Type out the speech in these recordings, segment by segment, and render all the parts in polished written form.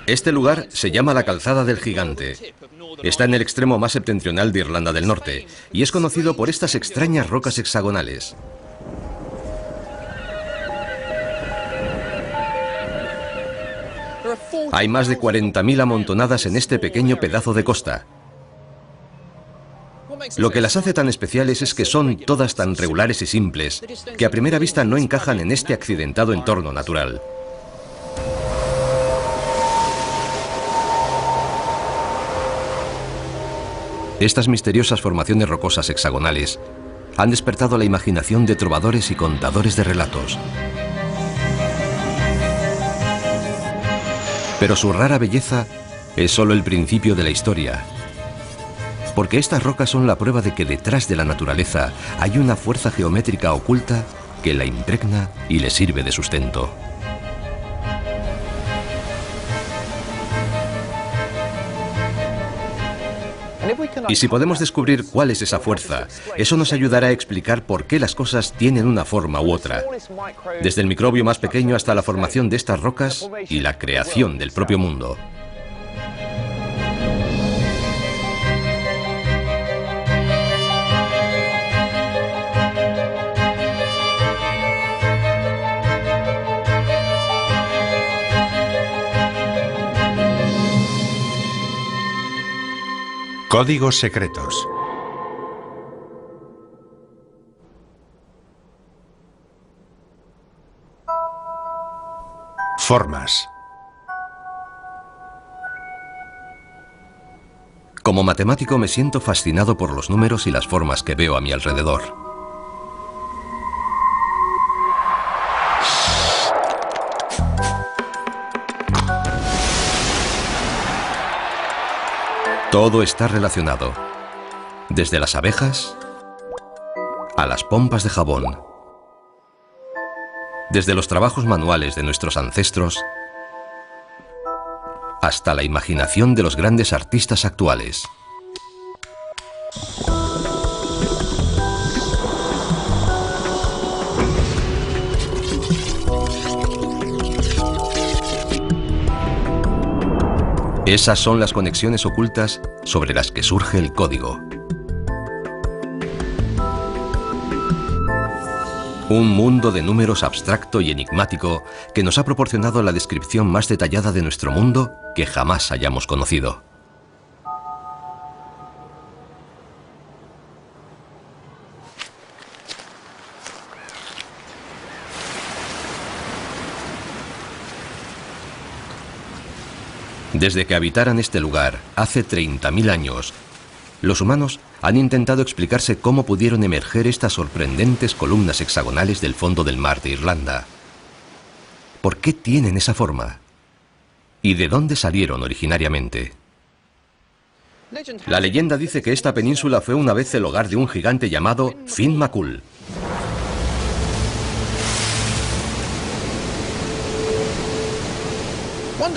Este lugar se llama la Calzada del Gigante. Está en el extremo más septentrional de Irlanda del Norte y es conocido por estas extrañas rocas hexagonales. Hay más de 40.000 amontonadas en este pequeño pedazo de costa. Lo que las hace tan especiales es que son todas tan regulares y simples que a primera vista no encajan en este accidentado entorno natural. Estas misteriosas formaciones rocosas hexagonales han despertado la imaginación de trovadores y contadores de relatos. Pero su rara belleza es solo el principio de la historia, porque estas rocas son la prueba de que detrás de la naturaleza hay una fuerza geométrica oculta que la impregna y le sirve de sustento. Y si podemos descubrir cuál es esa fuerza, eso nos ayudará a explicar por qué las cosas tienen una forma u otra, desde el microbio más pequeño hasta la formación de estas rocas y la creación del propio mundo. Códigos secretos. Formas. Como matemático me siento fascinado por los números y las formas que veo a mi alrededor. Todo está relacionado, desde las abejas a las pompas de jabón, desde los trabajos manuales de nuestros ancestros hasta la imaginación de los grandes artistas actuales. Esas son las conexiones ocultas sobre las que surge el código. Un mundo de números abstracto y enigmático que nos ha proporcionado la descripción más detallada de nuestro mundo que jamás hayamos conocido. Desde que habitaran este lugar, hace 30.000 años, los humanos han intentado explicarse cómo pudieron emerger estas sorprendentes columnas hexagonales del fondo del mar de Irlanda. ¿Por qué tienen esa forma? ¿Y de dónde salieron originariamente? La leyenda dice que esta península fue una vez el hogar de un gigante llamado Finn McCool.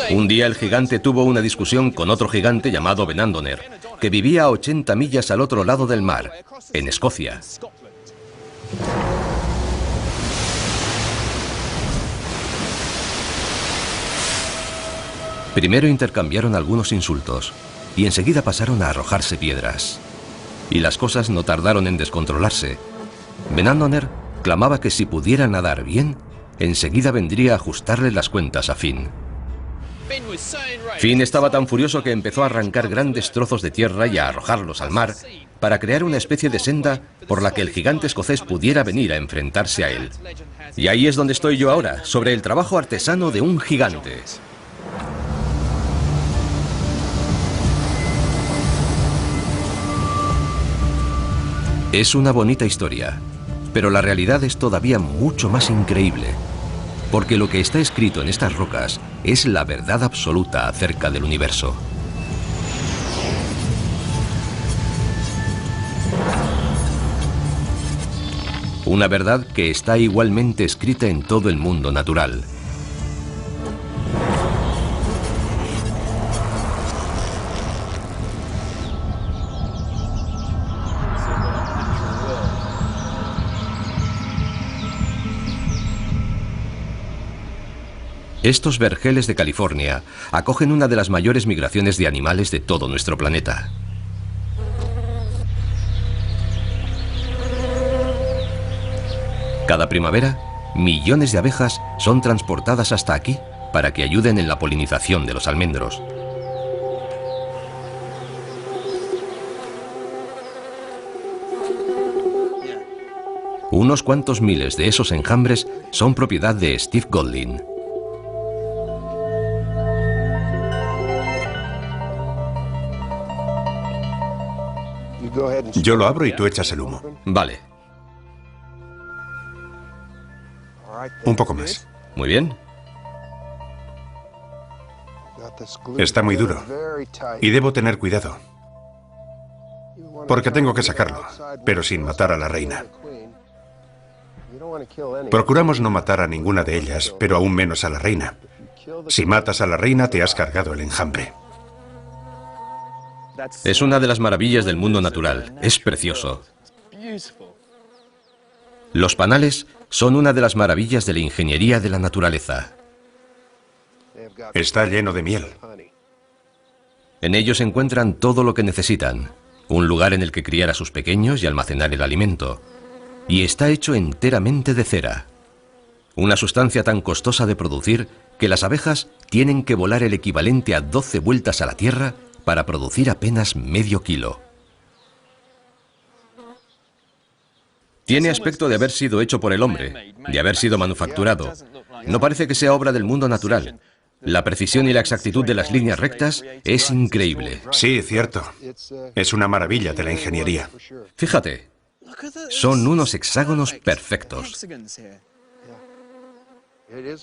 Un día el gigante tuvo una discusión con otro gigante llamado Benandoner, que vivía a 80 millas al otro lado del mar, en Escocia. Primero intercambiaron algunos insultos y enseguida pasaron a arrojarse piedras. Y las cosas no tardaron en descontrolarse. Benandoner clamaba que si pudiera nadar bien, enseguida vendría a ajustarle las cuentas a Finn. Finn estaba tan furioso que empezó a arrancar grandes trozos de tierra y a arrojarlos al mar para crear una especie de senda por la que el gigante escocés pudiera venir a enfrentarse a él. Y ahí es donde estoy yo ahora, sobre el trabajo artesano de un gigante. Es una bonita historia, pero la realidad es todavía mucho más increíble. Porque lo que está escrito en estas rocas es la verdad absoluta acerca del universo. Una verdad que está igualmente escrita en todo el mundo natural. Estos vergeles de California acogen una de las mayores migraciones de animales de todo nuestro planeta. Cada primavera, millones de abejas son transportadas hasta aquí para que ayuden en la polinización de los almendros. Unos cuantos miles de esos enjambres son propiedad de Steve Golding. Yo lo abro y tú echas el humo. Vale. Un poco más. Muy bien. Está muy duro. Y debo tener cuidado. Porque tengo que sacarlo, pero sin matar a la reina. Procuramos no matar a ninguna de ellas, pero aún menos a la reina. Si matas a la reina, te has cargado el enjambre. Es una de las maravillas del mundo natural. Es precioso. Los panales son una de las maravillas de la ingeniería de la naturaleza. Está lleno de miel. En ellos encuentran todo lo que necesitan. Un lugar en el que criar a sus pequeños y almacenar el alimento. Y está hecho enteramente de cera. Una sustancia tan costosa de producir que las abejas tienen que volar el equivalente a 12 vueltas a la Tierra para producir apenas medio kilo. Tiene aspecto de haber sido hecho por el hombre, de haber sido manufacturado. No parece que sea obra del mundo natural. La precisión y la exactitud de las líneas rectas es increíble. Sí, cierto. Es una maravilla de la ingeniería. Fíjate, son unos hexágonos perfectos.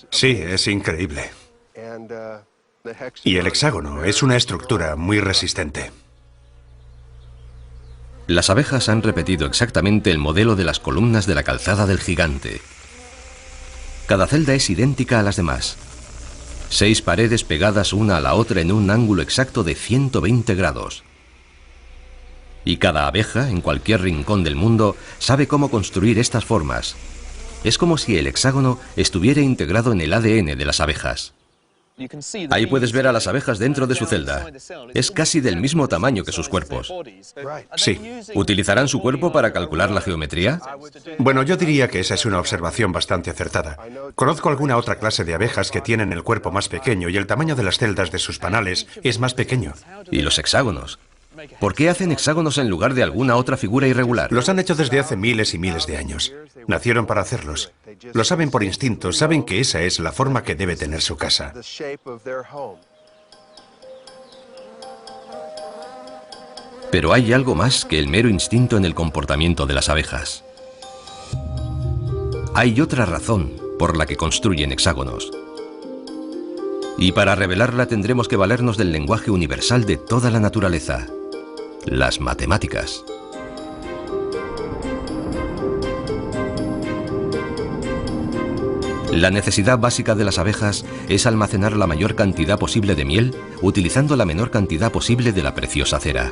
Sí, es increíble. Y el hexágono es una estructura muy resistente. Las abejas han repetido exactamente el modelo de las columnas de la calzada del gigante. Cada celda es idéntica a las demás. 6 paredes pegadas una a la otra en un ángulo exacto de 120 grados. Y cada abeja, en cualquier rincón del mundo, sabe cómo construir estas formas. Es como si el hexágono estuviera integrado en el ADN de las abejas. Ahí puedes ver a las abejas dentro de su celda. Es casi del mismo tamaño que sus cuerpos. Sí. ¿Utilizarán su cuerpo para calcular la geometría? Bueno, yo diría que esa es una observación bastante acertada. Conozco alguna otra clase de abejas que tienen el cuerpo más pequeño y el tamaño de las celdas de sus panales es más pequeño. ¿Y los hexágonos? ¿Por qué hacen hexágonos en lugar de alguna otra figura irregular? Los han hecho desde hace miles y miles de años. Nacieron para hacerlos. Lo saben por instinto, saben que esa es la forma que debe tener su casa. Pero hay algo más que el mero instinto en el comportamiento de las abejas. Hay otra razón por la que construyen hexágonos. Y para revelarla tendremos que valernos del lenguaje universal de toda la naturaleza, las matemáticas. La necesidad básica de las abejas es almacenar la mayor cantidad posible de miel utilizando la menor cantidad posible de la preciosa cera.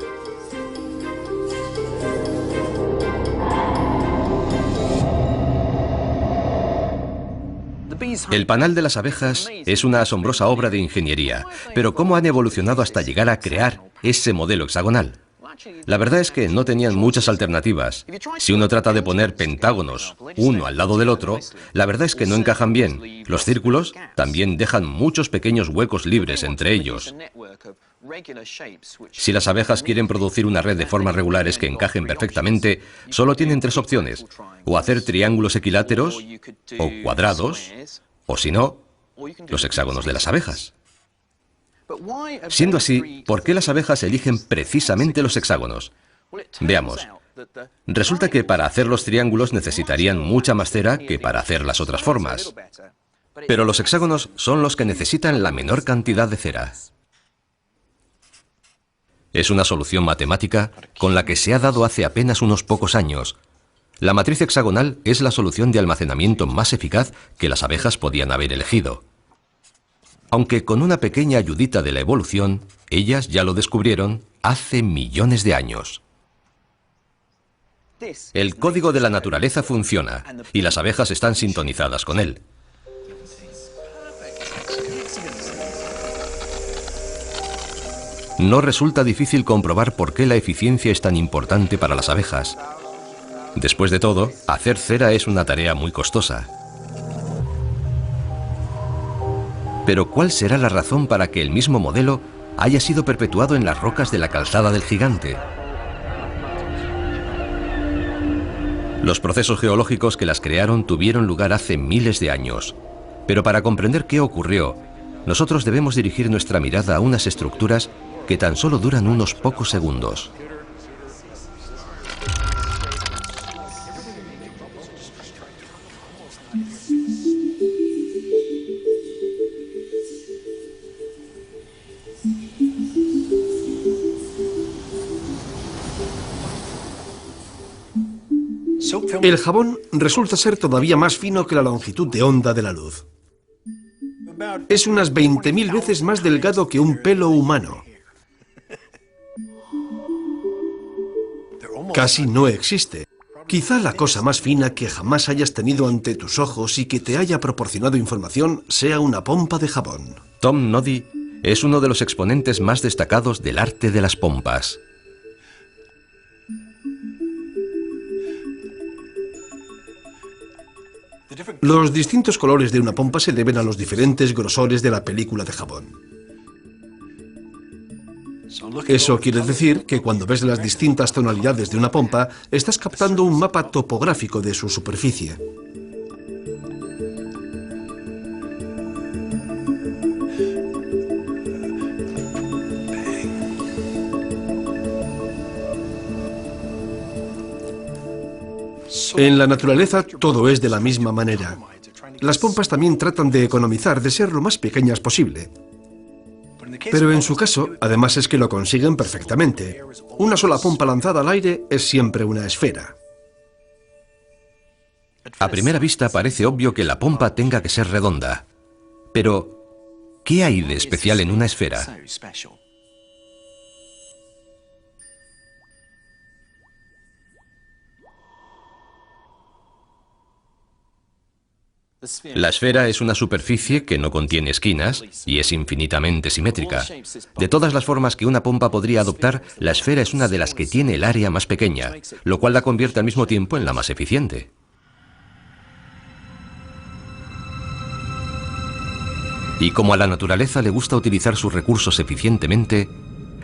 El panal de las abejas es una asombrosa obra de ingeniería, pero ¿cómo han evolucionado hasta llegar a crear ese modelo hexagonal? La verdad es que no tenían muchas alternativas. Si uno trata de poner pentágonos uno al lado del otro, la verdad es que no encajan bien. Los círculos también dejan muchos pequeños huecos libres entre ellos. Si las abejas quieren producir una red de formas regulares que encajen perfectamente, solo tienen 3 opciones: o hacer triángulos equiláteros, o cuadrados, o si no, los hexágonos de las abejas. Siendo así, ¿por qué las abejas eligen precisamente los hexágonos? Veamos. Resulta que para hacer los triángulos necesitarían mucha más cera que para hacer las otras formas. Pero los hexágonos son los que necesitan la menor cantidad de cera. Es una solución matemática con la que se ha dado hace apenas unos pocos años. La matriz hexagonal es la solución de almacenamiento más eficaz que las abejas podían haber elegido. Aunque con una pequeña ayudita de la evolución, ellas ya lo descubrieron hace millones de años. El código de la naturaleza funciona y las abejas están sintonizadas con él. No resulta difícil comprobar por qué la eficiencia es tan importante para las abejas. Después de todo, hacer cera es una tarea muy costosa. Pero ¿cuál será la razón para que el mismo modelo haya sido perpetuado en las rocas de la calzada del Gigante? Los procesos geológicos que las crearon tuvieron lugar hace miles de años. Pero para comprender qué ocurrió, nosotros debemos dirigir nuestra mirada a unas estructuras que tan solo duran unos pocos segundos. El jabón resulta ser todavía más fino que la longitud de onda de la luz. Es unas 20.000 veces más delgado que un pelo humano. Casi no existe. Quizá la cosa más fina que jamás hayas tenido ante tus ojos y que te haya proporcionado información sea una pompa de jabón. Tom Noddy es uno de los exponentes más destacados del arte de las pompas. Los distintos colores de una pompa se deben a los diferentes grosores de la película de jabón. Eso quiere decir que cuando ves las distintas tonalidades de una pompa, estás captando un mapa topográfico de su superficie. En la naturaleza todo es de la misma manera. Las pompas también tratan de economizar, de ser lo más pequeñas posible. Pero en su caso, además es que lo consiguen perfectamente. Una sola pompa lanzada al aire es siempre una esfera. A primera vista parece obvio que la pompa tenga que ser redonda. Pero, ¿qué hay de especial en una esfera? La esfera es una superficie que no contiene esquinas y es infinitamente simétrica. De todas las formas que una pompa podría adoptar, la esfera es una de las que tiene el área más pequeña, lo cual la convierte al mismo tiempo en la más eficiente. Y como a la naturaleza le gusta utilizar sus recursos eficientemente,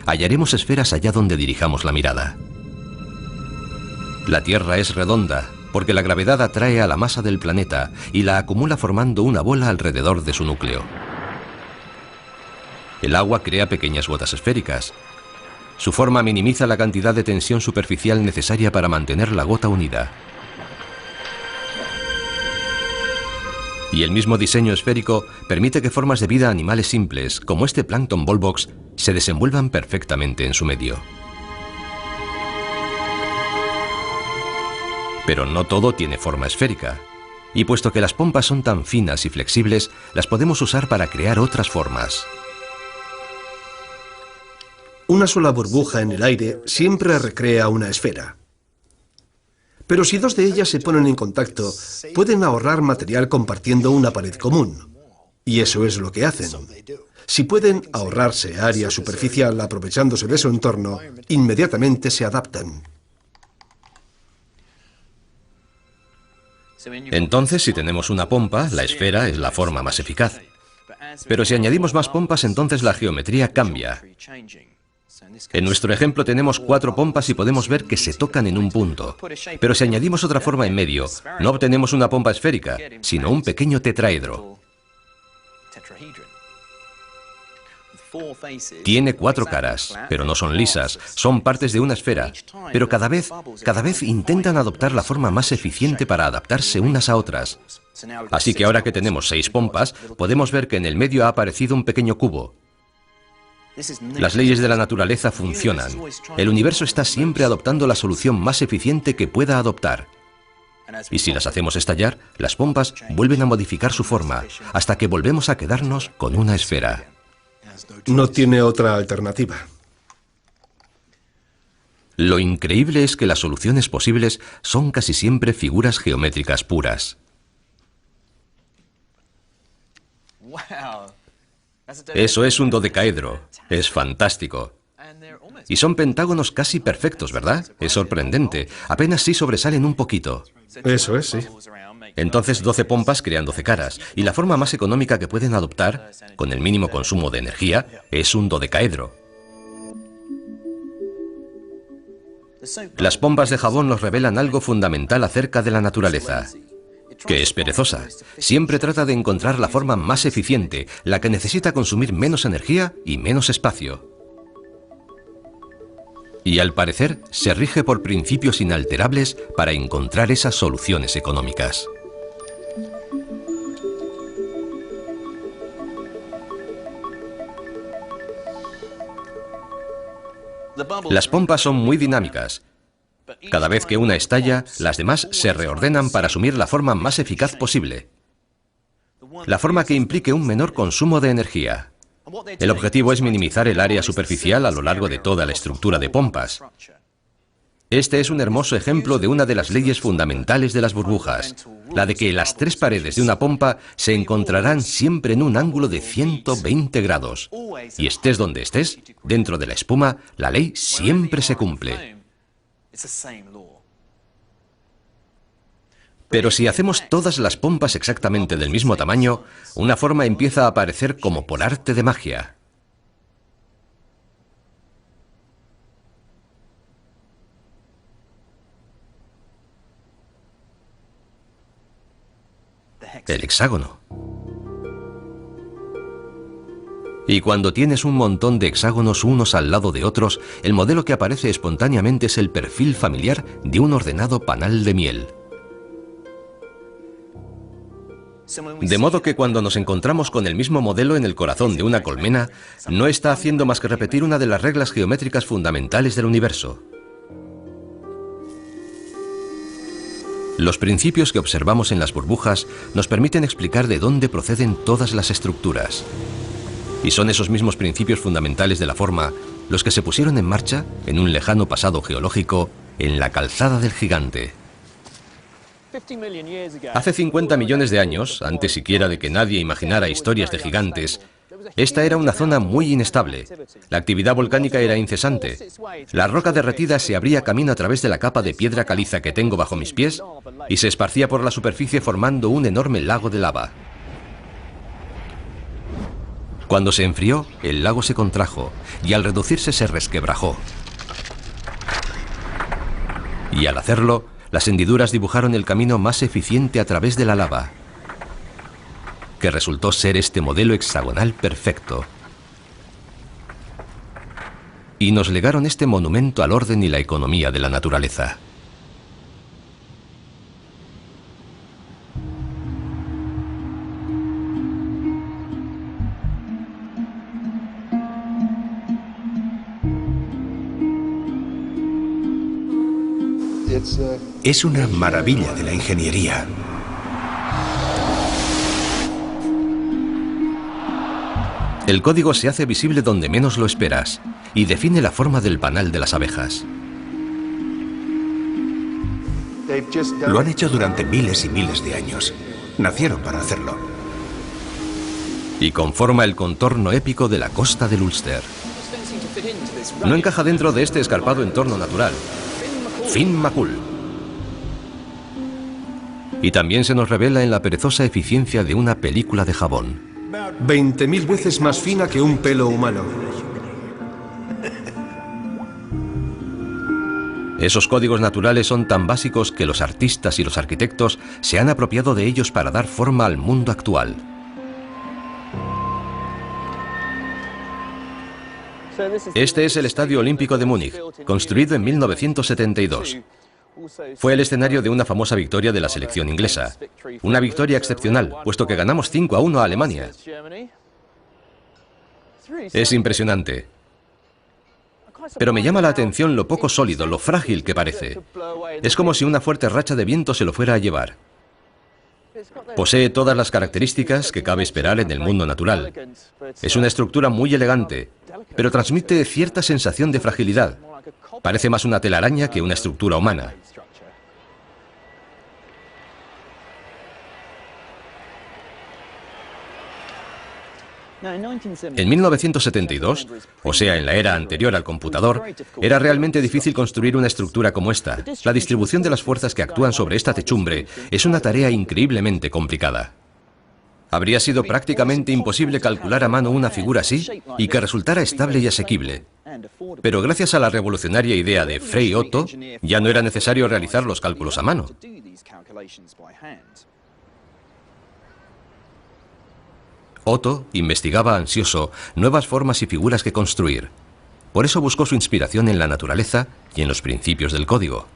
hallaremos esferas allá donde dirijamos la mirada. La Tierra es redonda, porque la gravedad atrae a la masa del planeta y la acumula formando una bola alrededor de su núcleo. El agua crea pequeñas gotas esféricas. Su forma minimiza la cantidad de tensión superficial necesaria para mantener la gota unida. Y el mismo diseño esférico permite que formas de vida animales simples, como este plancton volvox, se desenvuelvan perfectamente en su medio. Pero no todo tiene forma esférica. Y puesto que las pompas son tan finas y flexibles, las podemos usar para crear otras formas. Una sola burbuja en el aire siempre recrea una esfera. Pero si dos de ellas se ponen en contacto, pueden ahorrar material compartiendo una pared común. Y eso es lo que hacen. Si pueden ahorrarse área superficial aprovechándose de su entorno, inmediatamente se adaptan. Entonces, si tenemos una pompa, la esfera es la forma más eficaz. Pero si añadimos más pompas, entonces la geometría cambia. En nuestro ejemplo tenemos 4 pompas y podemos ver que se tocan en un punto. Pero si añadimos otra forma en medio, no obtenemos una pompa esférica, sino un pequeño tetraedro. Tiene 4 caras, pero no son lisas, son partes de una esfera. Pero cada vez intentan adoptar la forma más eficiente para adaptarse unas a otras. Así que ahora que tenemos 6 pompas, podemos ver que en el medio ha aparecido un pequeño cubo. Las leyes de la naturaleza funcionan. El universo está siempre adoptando la solución más eficiente que pueda adoptar. Y si las hacemos estallar, las pompas vuelven a modificar su forma, hasta que volvemos a quedarnos con una esfera. No tiene otra alternativa. Lo increíble es que las soluciones posibles son casi siempre figuras geométricas puras. Eso es un dodecaedro. Es fantástico. Y son pentágonos casi perfectos, ¿verdad? Es sorprendente. Apenas sí sobresalen un poquito. Eso es, sí. Entonces 12 pompas crean 12 caras. Y la forma más económica que pueden adoptar, con el mínimo consumo de energía, es un dodecaedro. Las pompas de jabón nos revelan algo fundamental acerca de la naturaleza, que es perezosa. Siempre trata de encontrar la forma más eficiente, la que necesita consumir menos energía y menos espacio. Y al parecer se rige por principios inalterables para encontrar esas soluciones económicas. Las pompas son muy dinámicas. Cada vez que una estalla, las demás se reordenan para asumir la forma más eficaz posible. La forma que implique un menor consumo de energía. El objetivo es minimizar el área superficial a lo largo de toda la estructura de pompas. Este es un hermoso ejemplo de una de las leyes fundamentales de las burbujas, la de que las tres paredes de una pompa se encontrarán siempre en un ángulo de 120 grados. Y estés donde estés, dentro de la espuma, la ley siempre se cumple. Pero si hacemos todas las pompas exactamente del mismo tamaño, una forma empieza a aparecer como por arte de magia. El hexágono. Y cuando tienes un montón de hexágonos unos al lado de otros, el modelo que aparece espontáneamente es el perfil familiar de un ordenado panal de miel. De modo que cuando nos encontramos con el mismo modelo en el corazón de una colmena, no está haciendo más que repetir una de las reglas geométricas fundamentales del universo. Los principios que observamos en las burbujas nos permiten explicar de dónde proceden todas las estructuras. Y son esos mismos principios fundamentales de la forma los que se pusieron en marcha, en un lejano pasado geológico, en la Calzada del Gigante. Hace 50 millones de años, antes siquiera de que nadie imaginara historias de gigantes, esta era una zona muy inestable. La actividad volcánica era incesante. La roca derretida se abría camino a través de la capa de piedra caliza que tengo bajo mis pies y se esparcía por la superficie formando un enorme lago de lava. Cuando se enfrió, el lago se contrajo y al reducirse se resquebrajó. Y al hacerlo, las hendiduras dibujaron el camino más eficiente a través de la lava, que resultó ser este modelo hexagonal perfecto. Y nos legaron este monumento al orden y la economía de la naturaleza. Es una maravilla de la ingeniería. El código se hace visible donde menos lo esperas y define la forma del panal de las abejas. Lo han hecho durante miles y miles de años. Nacieron para hacerlo. Y conforma el contorno épico de la costa del Ulster. No encaja dentro de este escarpado entorno natural. Finn McCool. Y también se nos revela en la perezosa eficiencia de una película de jabón. 20.000 veces más fina que un pelo humano. Esos códigos naturales son tan básicos que los artistas y los arquitectos se han apropiado de ellos para dar forma al mundo actual. Este es el Estadio Olímpico de Múnich, construido en 1972. Fue el escenario de una famosa victoria de la selección inglesa. Una victoria excepcional, puesto que ganamos 5-1 a Alemania. Es impresionante. Pero me llama la atención lo poco sólido, lo frágil que parece. Es como si una fuerte racha de viento se lo fuera a llevar. Posee todas las características que cabe esperar en el mundo natural. Es una estructura muy elegante, pero transmite cierta sensación de fragilidad. Parece más una telaraña que una estructura humana. En 1972, o sea, en la era anterior al computador, era realmente difícil construir una estructura como esta. La distribución de las fuerzas que actúan sobre esta techumbre es una tarea increíblemente complicada. Habría sido prácticamente imposible calcular a mano una figura así y que resultara estable y asequible. Pero gracias a la revolucionaria idea de Frei Otto, ya no era necesario realizar los cálculos a mano. Otto investigaba ansioso nuevas formas y figuras que construir. Por eso buscó su inspiración en la naturaleza y en los principios del código.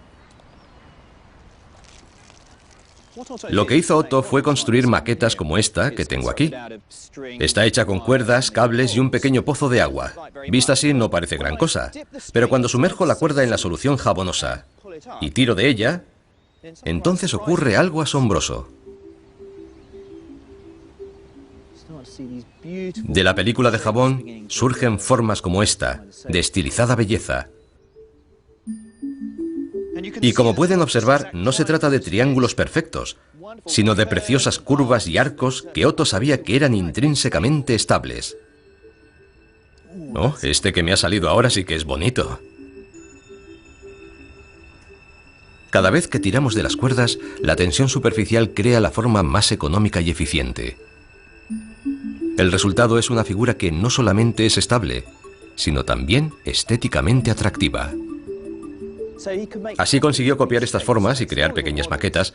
Lo que hizo Otto fue construir maquetas como esta que tengo aquí. Está hecha con cuerdas, cables y un pequeño pozo de agua. Vista así no parece gran cosa, pero cuando sumerjo la cuerda en la solución jabonosa y tiro de ella, entonces ocurre algo asombroso. De la película de jabón surgen formas como esta, de estilizada belleza. Y como pueden observar, no se trata de triángulos perfectos, sino de preciosas curvas y arcos que Otto sabía que eran intrínsecamente estables. Oh, este que me ha salido ahora sí que es bonito. Cada vez que tiramos de las cuerdas, la tensión superficial crea la forma más económica y eficiente. El resultado es una figura que no solamente es estable, sino también estéticamente atractiva. Así consiguió copiar estas formas y crear pequeñas maquetas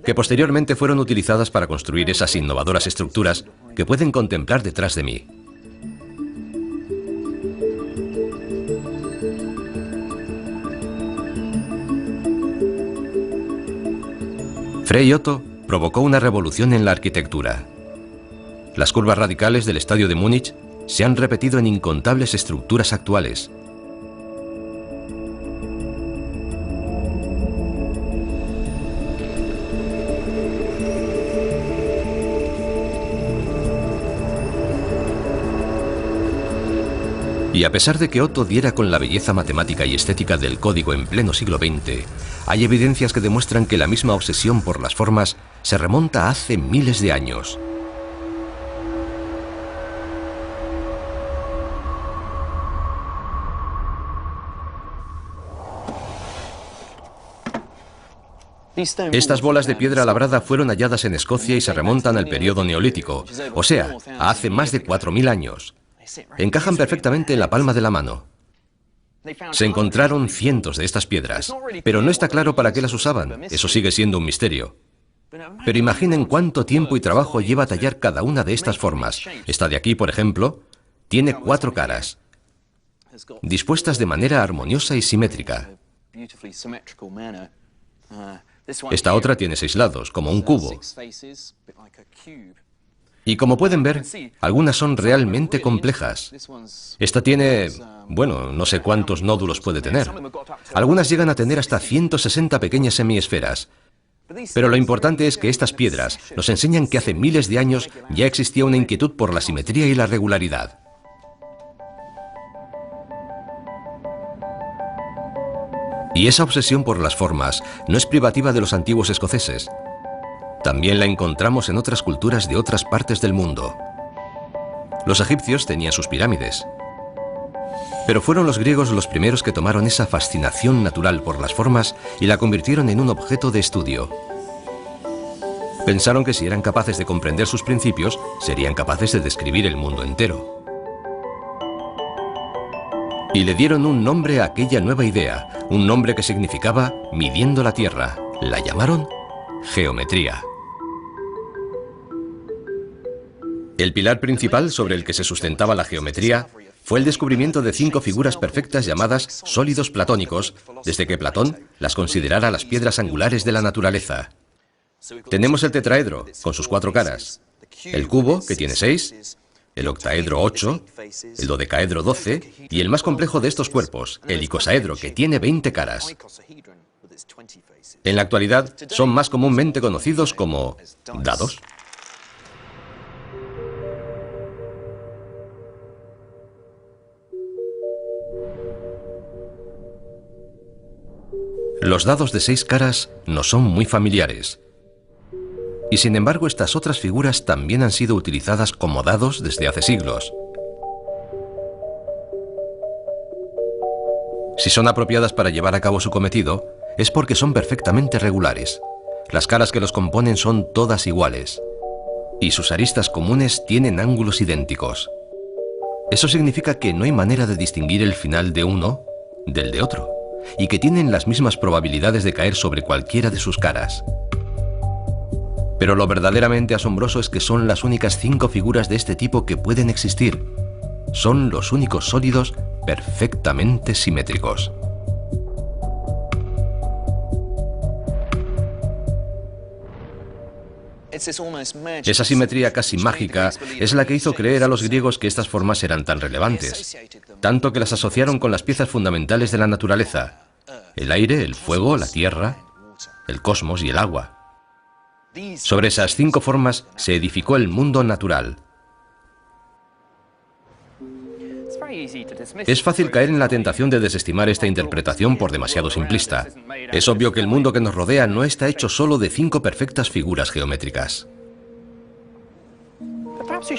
que posteriormente fueron utilizadas para construir esas innovadoras estructuras que pueden contemplar detrás de mí. Frei Otto provocó una revolución en la arquitectura. Las curvas radicales del estadio de Múnich se han repetido en incontables estructuras actuales. Y a pesar de que Otto diera con la belleza matemática y estética del código en pleno siglo XX, hay evidencias que demuestran que la misma obsesión por las formas se remonta a hace miles de años. Estas bolas de piedra labrada fueron halladas en Escocia y se remontan al periodo neolítico, o sea, a hace más de 4000 años. Encajan perfectamente en la palma de la mano. Se encontraron cientos de estas piedras, pero no está claro para qué las usaban. Eso sigue siendo un misterio. Pero imaginen cuánto tiempo y trabajo lleva tallar cada una de estas formas. Esta de aquí, por ejemplo, tiene 4 caras, dispuestas de manera armoniosa y simétrica. Esta otra tiene 6 lados, como un cubo. Y como pueden ver, algunas son realmente complejas. Esta tiene, bueno, no sé cuántos nódulos puede tener. Algunas llegan a tener hasta 160 pequeñas semiesferas. Pero lo importante es que estas piedras nos enseñan que hace miles de años ya existía una inquietud por la simetría y la regularidad. Y esa obsesión por las formas no es privativa de los antiguos escoceses. También la encontramos en otras culturas de otras partes del mundo. Los egipcios tenían sus pirámides. Pero fueron los griegos los primeros que tomaron esa fascinación natural por las formas y la convirtieron en un objeto de estudio. Pensaron que si eran capaces de comprender sus principios, serían capaces de describir el mundo entero. Y le dieron un nombre a aquella nueva idea, un nombre que significaba midiendo la tierra. La llamaron geometría. El pilar principal sobre el que se sustentaba la geometría fue el descubrimiento de 5 figuras perfectas llamadas sólidos platónicos, desde que Platón las considerara las piedras angulares de la naturaleza. Tenemos el tetraedro, con sus 4 caras, el cubo, que tiene 6, el octaedro 8, el dodecaedro 12 y el más complejo de estos cuerpos, el icosaedro, que tiene 20 caras. En la actualidad son más comúnmente conocidos como dados. Los dados de 6 caras no son muy familiares. Y sin embargo, estas otras figuras también han sido utilizadas como dados desde hace siglos. Si son apropiadas para llevar a cabo su cometido, es porque son perfectamente regulares. Las caras que los componen son todas iguales. Y sus aristas comunes tienen ángulos idénticos. Eso significa que no hay manera de distinguir el final de uno del de otro, y que tienen las mismas probabilidades de caer sobre cualquiera de sus caras. Pero lo verdaderamente asombroso es que son las únicas 5 figuras de este tipo que pueden existir. Son los únicos sólidos perfectamente simétricos. Esa simetría casi mágica es la que hizo creer a los griegos que estas formas eran tan relevantes, tanto que las asociaron con las piezas fundamentales de la naturaleza: el aire, el fuego, la tierra, el cosmos y el agua. Sobre esas 5 formas se edificó el mundo natural. Es fácil caer en la tentación de desestimar esta interpretación por demasiado simplista. Es obvio que el mundo que nos rodea no está hecho solo de 5 perfectas figuras geométricas.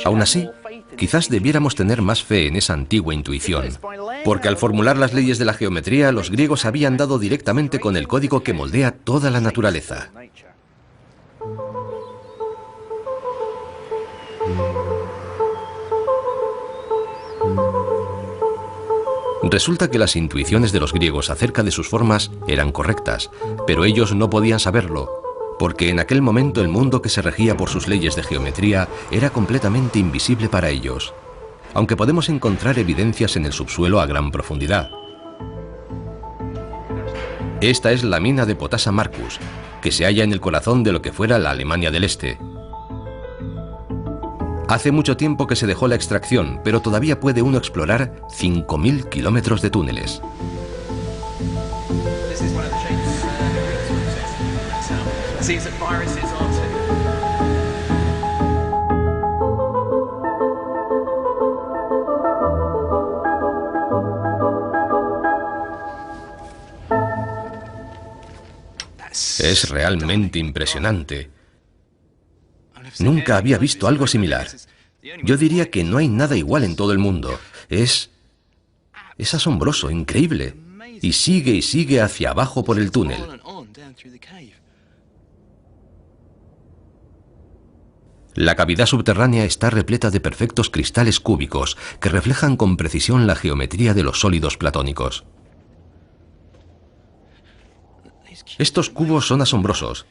Aún así, quizás debiéramos tener más fe en esa antigua intuición, porque al formular las leyes de la geometría, los griegos habían dado directamente con el código que moldea toda la naturaleza. Resulta que las intuiciones de los griegos acerca de sus formas eran correctas, pero ellos no podían saberlo, porque en aquel momento el mundo que se regía por sus leyes de geometría era completamente invisible para ellos, aunque podemos encontrar evidencias en el subsuelo a gran profundidad. Esta es la mina de Potasa Marcus, que se halla en el corazón de lo que fuera la Alemania del Este. Hace mucho tiempo que se dejó la extracción, pero todavía puede uno explorar 5.000 kilómetros de túneles. Es realmente impresionante. Nunca había visto algo similar. Yo diría que no hay nada igual en todo el mundo. Es asombroso, increíble. Y sigue hacia abajo por el túnel. La cavidad subterránea está repleta de perfectos cristales cúbicos que reflejan con precisión la geometría de los sólidos platónicos. Estos cubos son asombrosos.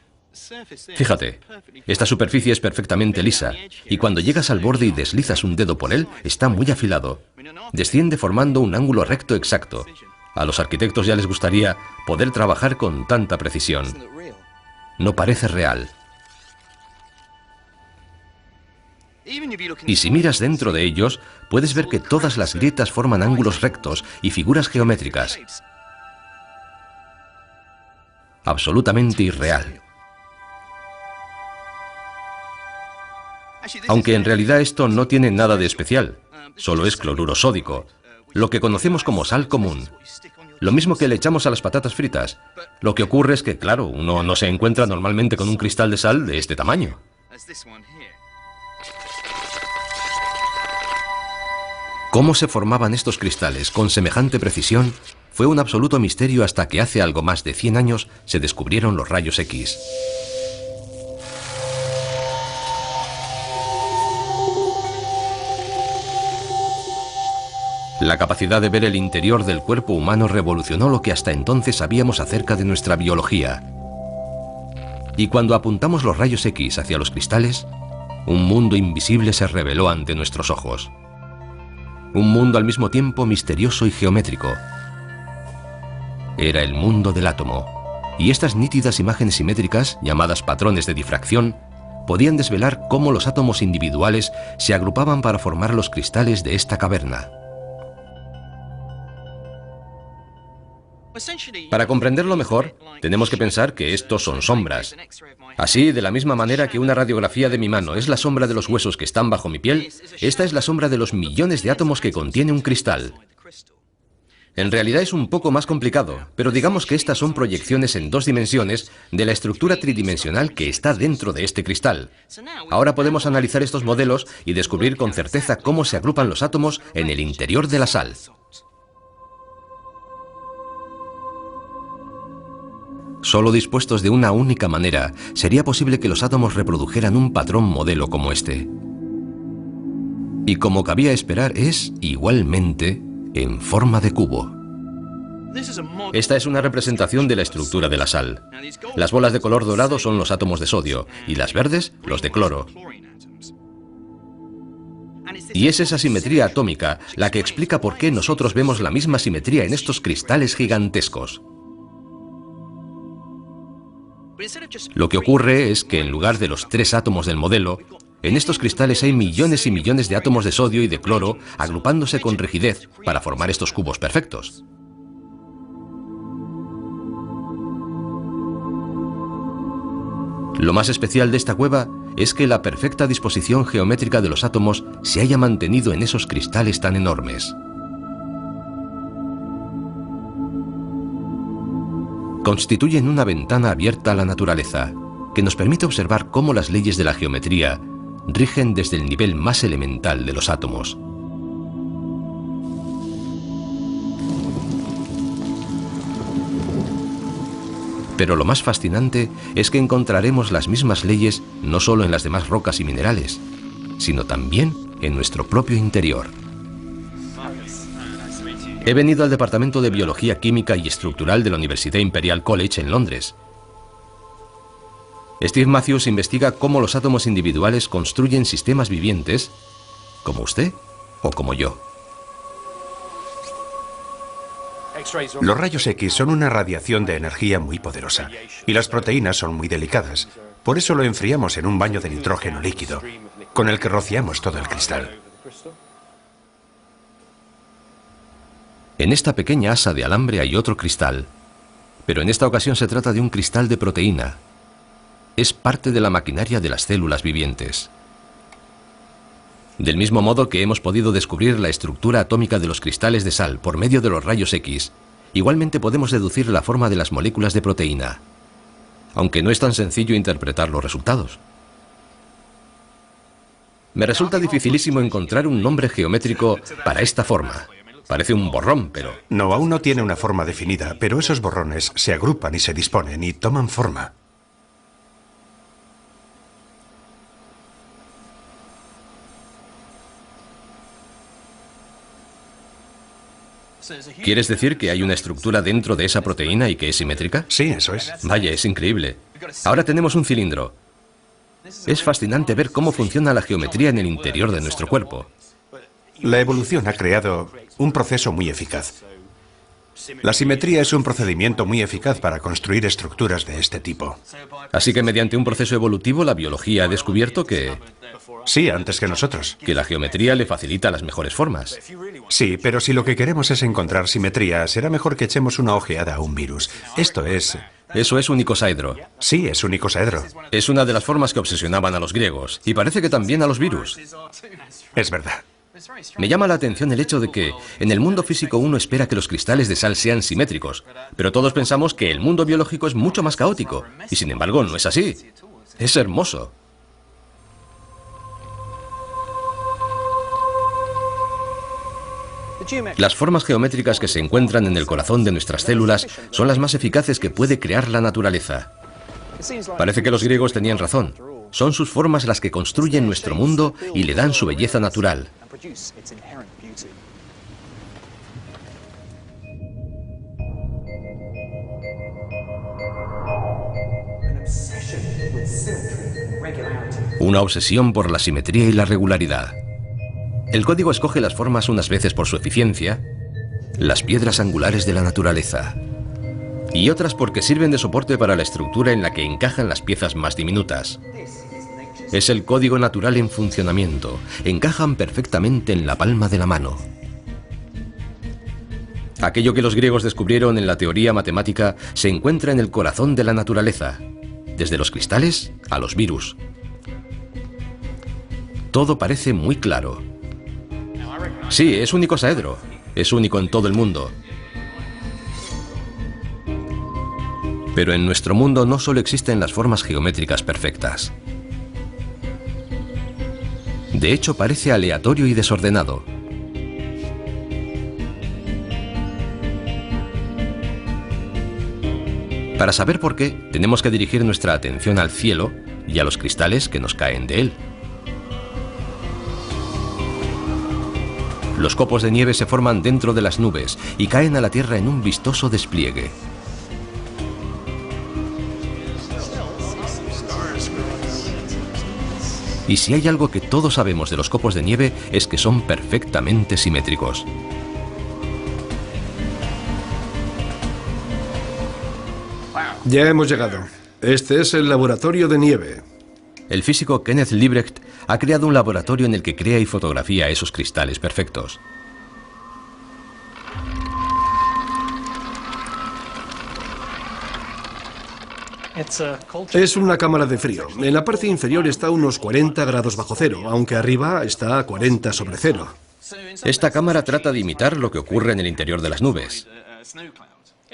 Fíjate, esta superficie es perfectamente lisa, y cuando llegas al borde y deslizas un dedo por él, está muy afilado. Desciende formando un ángulo recto exacto. A los arquitectos ya les gustaría poder trabajar con tanta precisión. No parece real. Y si miras dentro de ellos, puedes ver que todas las grietas forman ángulos rectos y figuras geométricas. Absolutamente irreal. Aunque en realidad esto no tiene nada de especial, solo es cloruro sódico, lo que conocemos como sal común. Lo mismo que le echamos a las patatas fritas. Lo que ocurre es que, claro, uno no se encuentra normalmente con un cristal de sal de este tamaño. Cómo se formaban estos cristales con semejante precisión fue un absoluto misterio hasta que hace algo más de 100 años se descubrieron los rayos X. La capacidad de ver el interior del cuerpo humano revolucionó lo que hasta entonces sabíamos acerca de nuestra biología. Y cuando apuntamos los rayos X hacia los cristales, un mundo invisible se reveló ante nuestros ojos. Un mundo al mismo tiempo misterioso y geométrico. Era el mundo del átomo, y estas nítidas imágenes simétricas, llamadas patrones de difracción, podían desvelar cómo los átomos individuales se agrupaban para formar los cristales de esta caverna. Para comprenderlo mejor, tenemos que pensar que estos son sombras. Así, de la misma manera que una radiografía de mi mano es la sombra de los huesos que están bajo mi piel, esta es la sombra de los millones de átomos que contiene un cristal. En realidad es un poco más complicado, pero digamos que estas son proyecciones en 2 dimensiones de la estructura tridimensional que está dentro de este cristal. Ahora podemos analizar estos modelos y descubrir con certeza cómo se agrupan los átomos en el interior de la sal. Solo dispuestos de una única manera, sería posible que los átomos reprodujeran un patrón modelo como este. Y como cabía esperar, es, igualmente, en forma de cubo. Esta es una representación de la estructura de la sal. Las bolas de color dorado son los átomos de sodio y las verdes los de cloro. Y es esa simetría atómica la que explica por qué nosotros vemos la misma simetría en estos cristales gigantescos. Lo que ocurre es que en lugar de los 3 átomos del modelo, en estos cristales hay millones y millones de átomos de sodio y de cloro agrupándose con rigidez para formar estos cubos perfectos. Lo más especial de esta cueva es que la perfecta disposición geométrica de los átomos se haya mantenido en esos cristales tan enormes. Constituyen una ventana abierta a la naturaleza, que nos permite observar cómo las leyes de la geometría rigen desde el nivel más elemental de los átomos. Pero lo más fascinante es que encontraremos las mismas leyes no solo en las demás rocas y minerales, sino también en nuestro propio interior. He venido al Departamento de Biología Química y Estructural de la Universidad Imperial College en Londres. Steve Matthews investiga cómo los átomos individuales construyen sistemas vivientes, como usted o como yo. Los rayos X son una radiación de energía muy poderosa y las proteínas son muy delicadas. Por eso lo enfriamos en un baño de nitrógeno líquido, con el que rociamos todo el cristal. En esta pequeña asa de alambre hay otro cristal, pero en esta ocasión se trata de un cristal de proteína. Es parte de la maquinaria de las células vivientes. Del mismo modo que hemos podido descubrir la estructura atómica de los cristales de sal por medio de los rayos X, igualmente podemos deducir la forma de las moléculas de proteína, aunque no es tan sencillo interpretar los resultados. Me resulta dificilísimo encontrar un nombre geométrico para esta forma. Parece un borrón, pero... No, aún no tiene una forma definida, pero esos borrones se agrupan y se disponen y toman forma. ¿Quieres decir que hay una estructura dentro de esa proteína y que es simétrica? Sí, eso es. Vaya, es increíble. Ahora tenemos un cilindro. Es fascinante ver cómo funciona la geometría en el interior de nuestro cuerpo. La evolución ha creado un proceso muy eficaz. La simetría es un procedimiento muy eficaz para construir estructuras de este tipo. Así que mediante un proceso evolutivo la biología ha descubierto que Sí, antes que nosotros. la geometría le facilita las mejores formas. Sí, pero si lo que queremos es encontrar simetría, será mejor que echemos una ojeada a un virus. Esto es... Eso es un icosaedro. Sí, es un icosaedro. Es una de las formas que obsesionaban a los griegos, y parece que también a los virus. Es verdad. Me llama la atención el hecho de que en el mundo físico uno espera que los cristales de sal sean simétricos, pero todos pensamos que el mundo biológico es mucho más caótico, y sin embargo no es así. Es hermoso. Las formas geométricas que se encuentran en el corazón de nuestras células son las más eficaces que puede crear la naturaleza. Parece que los griegos tenían razón. Son sus formas las que construyen nuestro mundo y le dan su belleza natural. Una obsesión por la simetría y la regularidad. El código escoge las formas unas veces por su eficiencia, las piedras angulares de la naturaleza, y otras porque sirven de soporte para la estructura en la que encajan las piezas más diminutas. Es el código natural en funcionamiento. Encajan perfectamente en la palma de la mano. Aquello que los griegos descubrieron en la teoría matemática se encuentra en el corazón de la naturaleza, desde los cristales a los virus. Todo parece muy claro. Sí, es un icosaedro. Es único en todo el mundo. Pero en nuestro mundo no solo existen las formas geométricas perfectas. De hecho, parece aleatorio y desordenado. Para saber por qué, tenemos que dirigir nuestra atención al cielo y a los cristales que nos caen de él. Los copos de nieve se forman dentro de las nubes y caen a la Tierra en un vistoso despliegue. Y si hay algo que todos sabemos de los copos de nieve es que son perfectamente simétricos. Ya hemos llegado. Este es el laboratorio de nieve. El físico Kenneth Liebrecht ha creado un laboratorio en el que crea y fotografía esos cristales perfectos. Es una cámara de frío. En la parte inferior está a unos 40 grados bajo cero, aunque arriba está a 40 sobre cero. Esta cámara trata de imitar lo que ocurre en el interior de las nubes.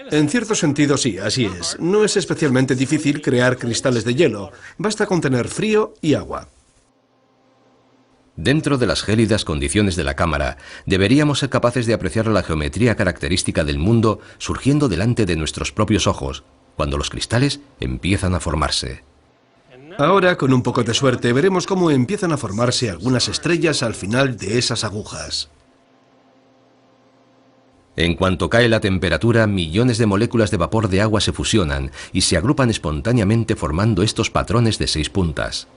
En cierto sentido sí, así es. No es especialmente difícil crear cristales de hielo. Basta con tener frío y agua. Dentro de las gélidas condiciones de la cámara, deberíamos ser capaces de apreciar la geometría característica del mundo surgiendo delante de nuestros propios ojos, cuando los cristales empiezan a formarse. Ahora, con un poco de suerte, veremos cómo empiezan a formarse algunas estrellas al final de esas agujas. En cuanto cae la temperatura, millones de moléculas de vapor de agua se fusionan y se agrupan espontáneamente formando estos patrones de 6 puntas.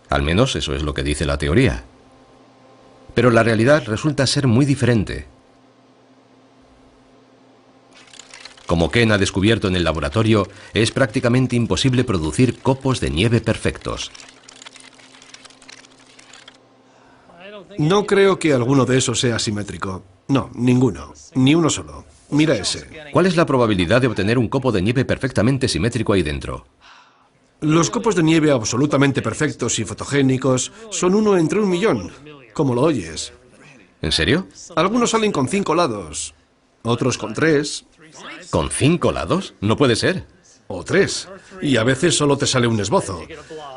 Al menos eso es lo que dice la teoría. Pero la realidad resulta ser muy diferente. Como Ken ha descubierto en el laboratorio, es prácticamente imposible producir copos de nieve perfectos. No creo que alguno de esos sea simétrico. No, ninguno. Ni uno solo. Mira ese. ¿Cuál es la probabilidad de obtener un copo de nieve perfectamente simétrico ahí dentro? Los copos de nieve absolutamente perfectos y fotogénicos son 1 entre 1.000.000, como lo oyes. ¿En serio? Algunos salen con 5 lados, otros con 3. ¿Con 5 lados? No puede ser. O 3. Y a veces solo te sale un esbozo.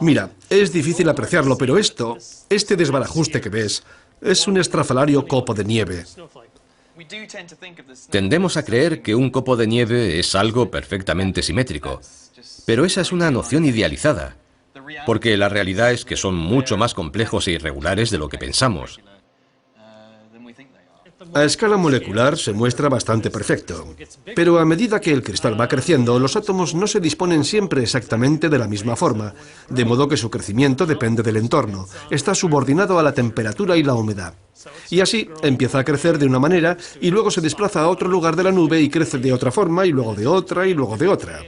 Mira, es difícil apreciarlo, pero este desbarajuste que ves, es un estrafalario copo de nieve. Tendemos a creer que un copo de nieve es algo perfectamente simétrico, pero esa es una noción idealizada, porque la realidad es que son mucho más complejos e irregulares de lo que pensamos. A escala molecular se muestra bastante perfecto, pero a medida que el cristal va creciendo, los átomos no se disponen siempre exactamente de la misma forma, de modo que su crecimiento depende del entorno, está subordinado a la temperatura y la humedad. Y así empieza a crecer de una manera y luego se desplaza a otro lugar de la nube y crece de otra forma y luego de otra y luego de otra.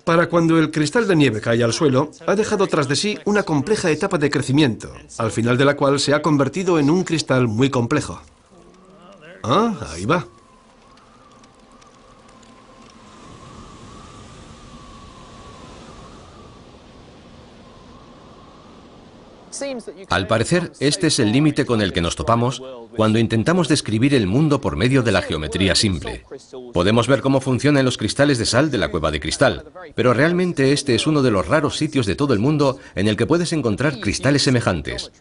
Para cuando el cristal de nieve cae al suelo, ha dejado tras de sí una compleja etapa de crecimiento, al final de la cual se ha convertido en un cristal muy complejo. Ah, ahí va. Al parecer, este es el límite con el que nos topamos cuando intentamos describir el mundo por medio de la geometría simple. Podemos ver cómo funcionan los cristales de sal de la cueva de cristal, pero realmente este es uno de los raros sitios de todo el mundo en el que puedes encontrar cristales semejantes.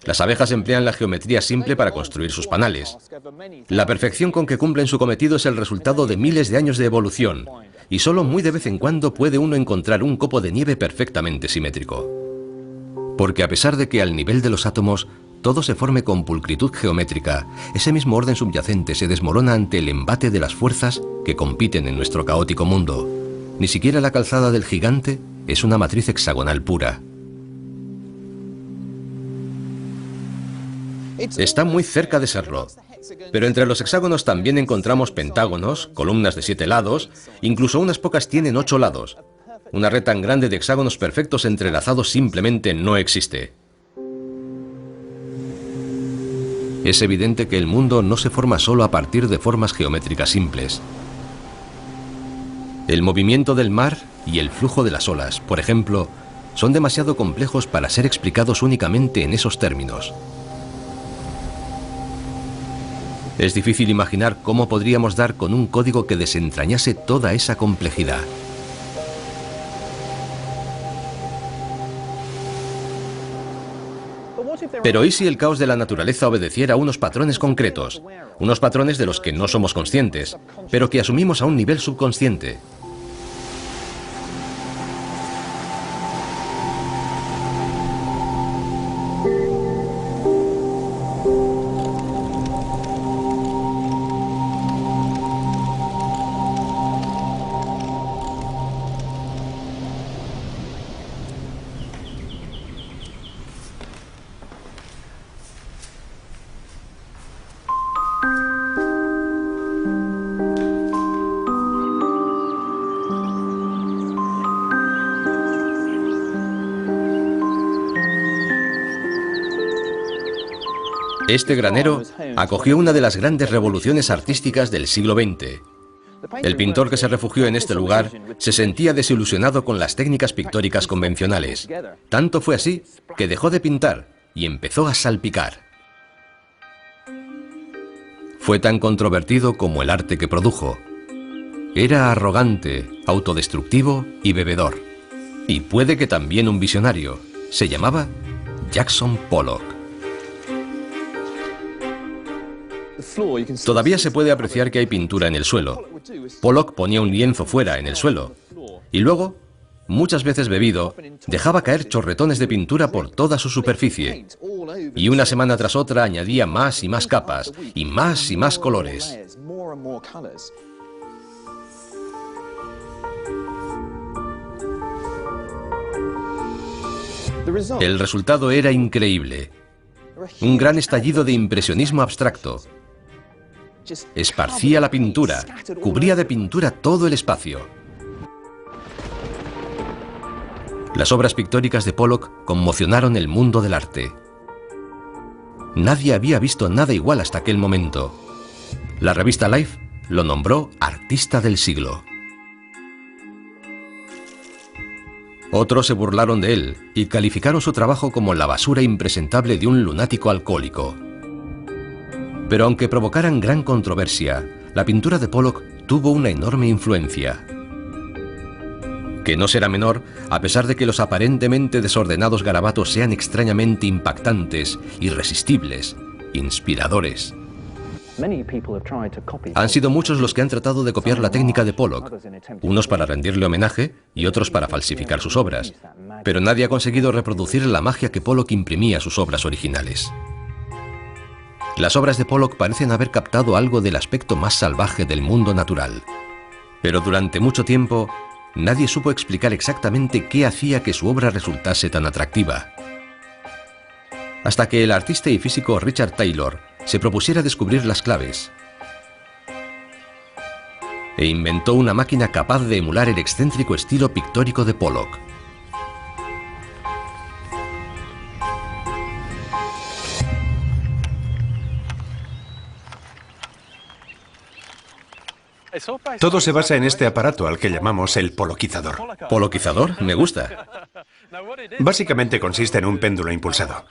Las abejas emplean la geometría simple para construir sus panales. La perfección con que cumplen su cometido es el resultado de miles de años de evolución, y solo muy de vez en cuando puede uno encontrar un copo de nieve perfectamente simétrico. Porque a pesar de que al nivel de los átomos todo se forme con pulcritud geométrica, ese mismo orden subyacente se desmorona ante el embate de las fuerzas que compiten en nuestro caótico mundo. Ni siquiera la calzada del gigante es una matriz hexagonal pura. Está muy cerca de serlo. Pero entre los hexágonos también encontramos pentágonos, columnas de 7 lados, incluso unas pocas tienen 8 lados. Una red tan grande de hexágonos perfectos entrelazados simplemente no existe. Es evidente que el mundo no se forma solo a partir de formas geométricas simples. El movimiento del mar y el flujo de las olas, por ejemplo, son demasiado complejos para ser explicados únicamente en esos términos. Es difícil imaginar cómo podríamos dar con un código que desentrañase toda esa complejidad. Pero ¿y si el caos de la naturaleza obedeciera a unos patrones concretos? Unos patrones de los que no somos conscientes, pero que asumimos a un nivel subconsciente. Este granero acogió una de las grandes revoluciones artísticas del siglo XX. El pintor que se refugió en este lugar se sentía desilusionado con las técnicas pictóricas convencionales. Tanto fue así que dejó de pintar y empezó a salpicar. Fue tan controvertido como el arte que produjo. Era arrogante, autodestructivo y bebedor. Y puede que también un visionario. Se llamaba Jackson Pollock. Todavía se puede apreciar que hay pintura en el suelo. Pollock ponía un lienzo fuera, en el suelo, y luego, muchas veces bebido, dejaba caer chorretones de pintura por toda su superficie. Y una semana tras otra añadía más y más capas, y más colores. El resultado era increíble. Un gran estallido de impresionismo abstracto. Esparcía la pintura, cubría de pintura todo el espacio. Las obras pictóricas de Pollock conmocionaron el mundo del arte. Nadie había visto nada igual hasta aquel momento. La revista Life lo nombró artista del siglo. Otros se burlaron de él y calificaron su trabajo como la basura impresentable de un lunático alcohólico. Pero aunque provocaran gran controversia, la pintura de Pollock tuvo una enorme influencia. Que no será menor, a pesar de que los aparentemente desordenados garabatos sean extrañamente impactantes, irresistibles, inspiradores. Han sido muchos los que han tratado de copiar la técnica de Pollock, unos para rendirle homenaje y otros para falsificar sus obras, pero nadie ha conseguido reproducir la magia que Pollock imprimía a sus obras originales. Las obras de Pollock parecen haber captado algo del aspecto más salvaje del mundo natural, pero durante mucho tiempo nadie supo explicar exactamente qué hacía que su obra resultase tan atractiva. Hasta que el artista y físico Richard Taylor se propusiera descubrir las claves e inventó una máquina capaz de emular el excéntrico estilo pictórico de Pollock. Todo se basa en este aparato al que llamamos el poloquizador. ¿Poloquizador? Me gusta. Básicamente consiste en un péndulo impulsado.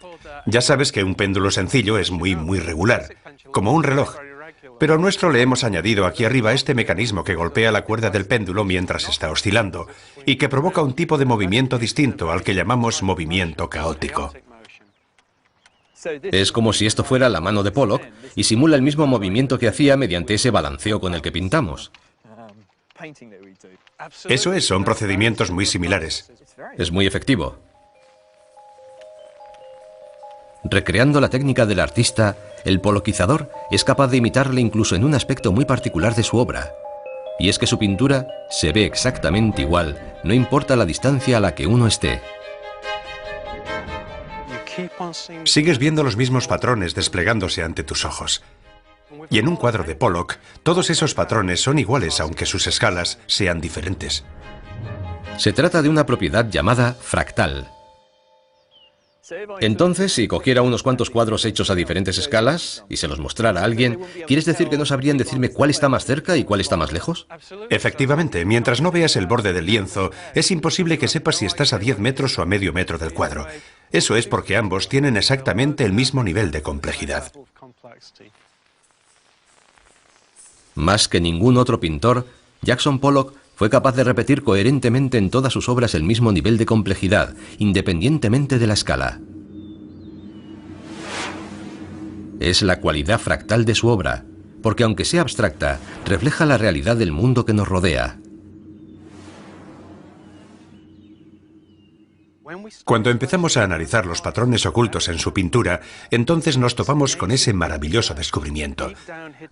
Ya sabes que un péndulo sencillo es muy regular, como un reloj. Pero a nuestro le hemos añadido aquí arriba este mecanismo que golpea la cuerda del péndulo mientras está oscilando y que provoca un tipo de movimiento distinto al que llamamos movimiento caótico. Es como si esto fuera la mano de Pollock y simula el mismo movimiento que hacía mediante ese balanceo con el que pintamos. Eso es, son procedimientos muy similares. Es muy efectivo. Recreando la técnica del artista, el poloquizador es capaz de imitarle incluso en un aspecto muy particular de su obra. Y es que su pintura se ve exactamente igual, no importa la distancia a la que uno esté. Sigues viendo los mismos patrones desplegándose ante tus ojos. Y en un cuadro de Pollock, todos esos patrones son iguales aunque sus escalas sean diferentes. Se trata de una propiedad llamada fractal. Entonces, si cogiera unos cuantos cuadros hechos a diferentes escalas y se los mostrara a alguien, ¿quieres decir que no sabrían decirme cuál está más cerca y cuál está más lejos? Efectivamente, mientras no veas el borde del lienzo, es imposible que sepas si estás a 10 metros o a medio metro del cuadro. Eso es porque ambos tienen exactamente el mismo nivel de complejidad. Más que ningún otro pintor, Jackson Pollock fue capaz de repetir coherentemente en todas sus obras el mismo nivel de complejidad, independientemente de la escala. Es la cualidad fractal de su obra, porque aunque sea abstracta, refleja la realidad del mundo que nos rodea. Cuando empezamos a analizar los patrones ocultos en su pintura, entonces nos topamos con ese maravilloso descubrimiento.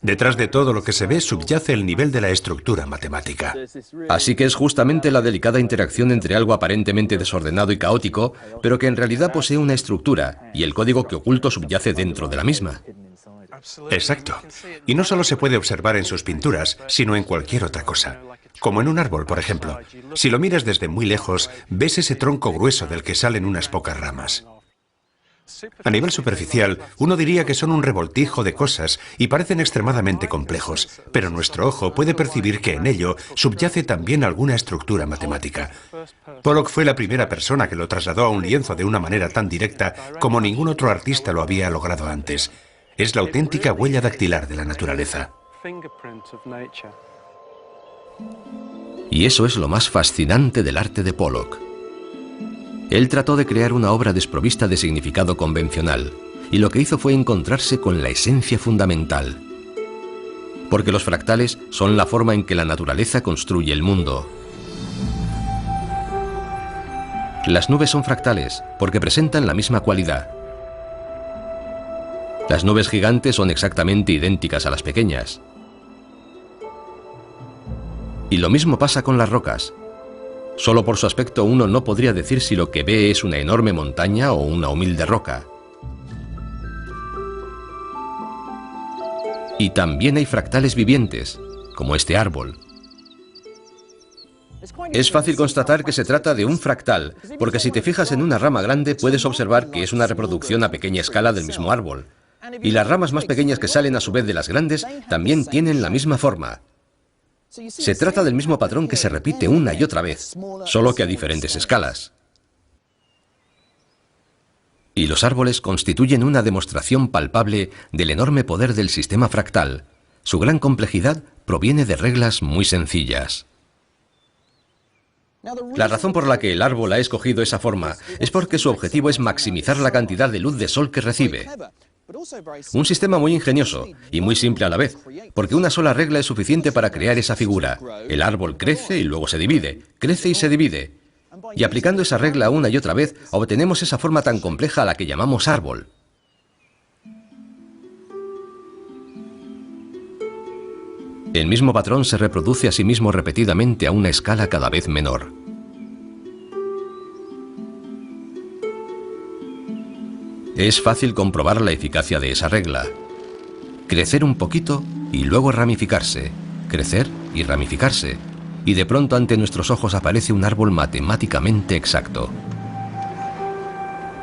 Detrás de todo lo que se ve subyace el nivel de la estructura matemática. Así que es justamente la delicada interacción entre algo aparentemente desordenado y caótico, pero que en realidad posee una estructura, y el código que oculto subyace dentro de la misma. Exacto. Y no solo se puede observar en sus pinturas, sino en cualquier otra cosa. Como en un árbol, por ejemplo. Si lo miras desde muy lejos, ves ese tronco grueso del que salen unas pocas ramas. A nivel superficial, uno diría que son un revoltijo de cosas y parecen extremadamente complejos, pero nuestro ojo puede percibir que en ello subyace también alguna estructura matemática. Pollock fue la primera persona que lo trasladó a un lienzo de una manera tan directa como ningún otro artista lo había logrado antes. Es la auténtica huella dactilar de la naturaleza. Y eso es lo más fascinante del arte de Pollock. Él trató de crear una obra desprovista de significado convencional, y lo que hizo fue encontrarse con la esencia fundamental. Porque los fractales son la forma en que la naturaleza construye el mundo. Las nubes son fractales porque presentan la misma cualidad. Las nubes gigantes son exactamente idénticas a las pequeñas. Y lo mismo pasa con las rocas. Solo por su aspecto uno no podría decir si lo que ve es una enorme montaña o una humilde roca. Y también hay fractales vivientes, como este árbol. Es fácil constatar que se trata de un fractal, porque si te fijas en una rama grande puedes observar que es una reproducción a pequeña escala del mismo árbol. Y las ramas más pequeñas que salen a su vez de las grandes también tienen la misma forma. Se trata del mismo patrón que se repite una y otra vez, solo que a diferentes escalas. Y los árboles constituyen una demostración palpable del enorme poder del sistema fractal. Su gran complejidad proviene de reglas muy sencillas. La razón por la que el árbol ha escogido esa forma es porque su objetivo es maximizar la cantidad de luz de sol que recibe. Un sistema muy ingenioso y muy simple a la vez, porque una sola regla es suficiente para crear esa figura. El árbol crece y luego se divide, crece y se divide. Y aplicando esa regla una y otra vez, obtenemos esa forma tan compleja a la que llamamos árbol. El mismo patrón se reproduce a sí mismo repetidamente a una escala cada vez menor. Es fácil comprobar la eficacia de esa regla. Crecer un poquito y luego ramificarse. Crecer y ramificarse. Y de pronto ante nuestros ojos aparece un árbol matemáticamente exacto.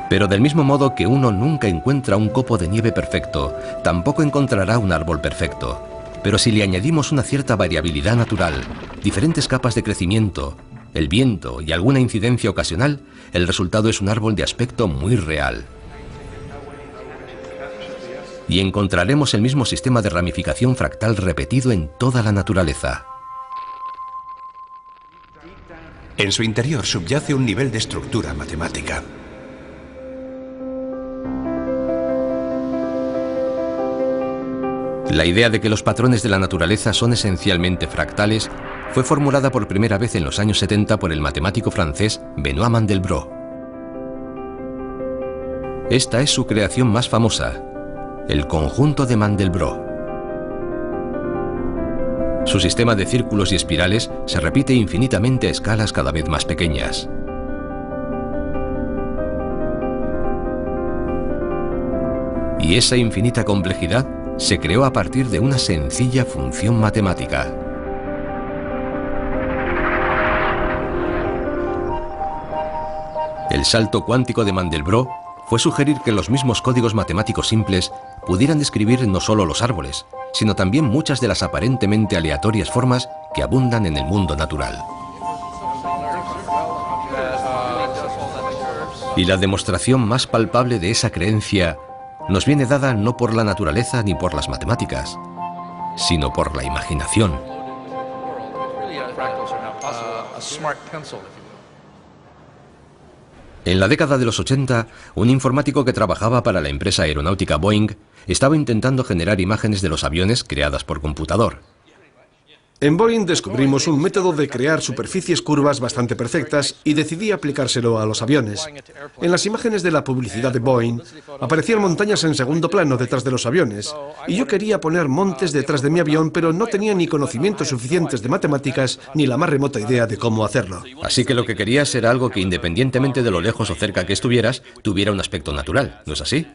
Pero del mismo modo que uno nunca encuentra un copo de nieve perfecto, tampoco encontrará un árbol perfecto. Pero si le añadimos una cierta variabilidad natural, diferentes capas de crecimiento, el viento y alguna incidencia ocasional, el resultado es un árbol de aspecto muy real. Y encontraremos el mismo sistema de ramificación fractal repetido en toda la naturaleza. En su interior subyace un nivel de estructura matemática. La idea de que los patrones de la naturaleza son esencialmente fractales fue formulada por primera vez en los años 70 por el matemático francés Benoît Mandelbrot. Esta es su creación más famosa, el conjunto de Mandelbrot. Su sistema de círculos y espirales se repite infinitamente a escalas cada vez más pequeñas. Y esa infinita complejidad se creó a partir de una sencilla función matemática. El salto cuántico de Mandelbrot fue sugerir que los mismos códigos matemáticos simples pudieran describir no solo los árboles, sino también muchas de las aparentemente aleatorias formas que abundan en el mundo natural. Y la demostración más palpable de esa creencia nos viene dada no por la naturaleza ni por las matemáticas, sino por la imaginación. En la década de los 80, un informático que trabajaba para la empresa aeronáutica Boeing estaba intentando generar imágenes de los aviones creadas por computador. En Boeing descubrimos un método de crear superficies curvas bastante perfectas y decidí aplicárselo a los aviones. En las imágenes de la publicidad de Boeing aparecían montañas en segundo plano detrás de los aviones y yo quería poner montes detrás de mi avión, pero no tenía ni conocimientos suficientes de matemáticas ni la más remota idea de cómo hacerlo. Así que lo que querías era algo que, independientemente de lo lejos o cerca que estuvieras, tuviera un aspecto natural, ¿no es así?